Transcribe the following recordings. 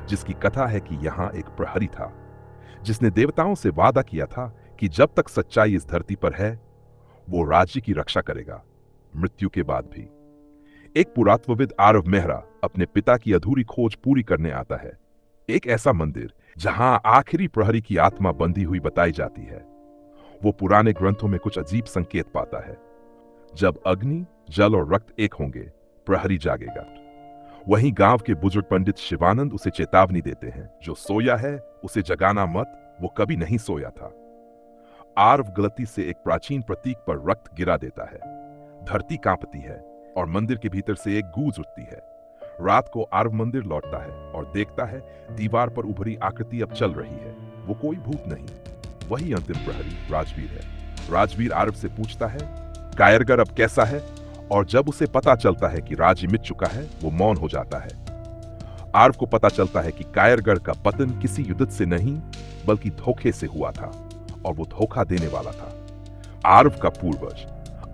जिसकी कथा है कि यहाँ एक प्रहरी था जिसने देवताओं से वादा किया था कि जब तक सच्चाई इस धरती पर है वो राज्य की रक्षा करेगा, मृत्यु के बाद भी। एक पुरातत्वविद आरव मेहरा अपने पिता की अधूरी खोज पूरी करने आता है। एक ऐसा मंदिर जहां आखिरी प्रहरी की आत्मा बंधी हुई बताई जाती है। वो पुराने ग्रंथों में कुछ अजीब संकेत पाता है। जब अग्नि, जल और रक्त एक होंगे, प्रहरी जागेगा। वहीं गांव के बुजुर्ग पंडित शिवानंद उसे चेतावनी देते हैं, जो सोया है उसे जगाना मत, वो कभी नहीं सोया था। आर्व गलती से एक प्राचीन प्रतीक पर रक्त गिरा देता है। धरती कांपती है और मंदिर के भीतर से एक गूंज उठती है। रात को आर्व मंदिर लौटता है और देखता है दीवार पर उभरी आकृति अब चल रही है। वो कोई भूत नहीं, वही अंतिम प्रहरी राजवीर है। राजवीर आर्व से पूछता है, कायरगर अब कैसा है? और जब उसे पता चलता है कि राज्य मिट चुका है, वो मौन हो जाता है। आर्व को पता चलता है कि कायरगढ़ का पतन किसी युद्ध से नहीं बल्कि धोखे से हुआ था और वो धोखा देने वाला था। आर्व का पूर्वज।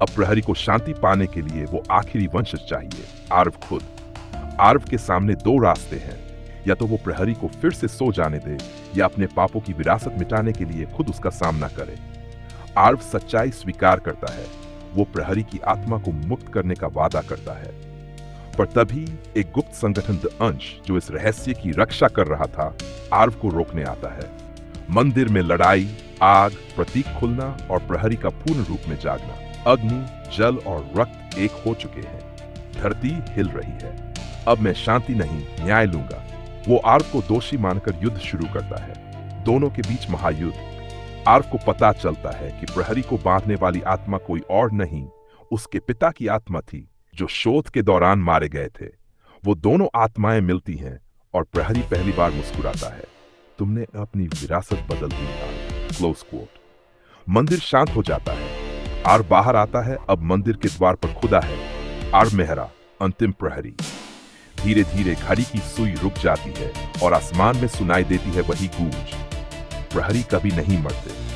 अब प्रहरी को शांति पाने के लिए वो आखिरी वंशज चाहिए, आर्व खुद। आर्व के सामने दो रास्ते हैं, या तो वो प्रहरी को फिर से सो जाने दे या अपने पापों की विरासत मिटाने के लिए खुद उसका सामना करे। आर्व सच्चाई स्वीकार करता है। वो प्रहरी की आत्मा को मुक्त करने का वादा करता है। पर तभी एक गुप्त संगठन द अंश, जो इस रहस्य की रक्षा कर रहा था, आर्व को रोकने आता है। मंदिर में लड़ाई, आग, प्रतीक खुलना और प्रहरी का पूर्ण रूप में जागना। अग्नि, जल और रक्त एक हो चुके हैं। धरती हिल रही है। अब मैं शांति नहीं, न्याय लूंगा। वो आर्व को दोषी मानकर युद्ध शुरू करता है। दोनों के बीच महायुद्ध। आर्व को पता चलता है कि प्रहरी को बांधने वाली आत्मा कोई और नहीं, उसके पिता की आत्मा थी, जो शोध के दौरान मारे गए थे। वो दोनों आत्माएं मिलती हैं और प्रहरी पहली बार मुस्कुराता है। तुमने अपनी विरासत बदल दी था। Close coat. मंदिर शांत हो जाता है। आर्व बाहर आता है। अब मंदिर के द्वार पर खुदा है, आर्व मेहरा, अंतिम प्रहरी। धीरे धीरे घड़ी की सुई रुक जाती है और आसमान में सुनाई देती है वही गूंज, प्रहरी कभी नहीं मरते।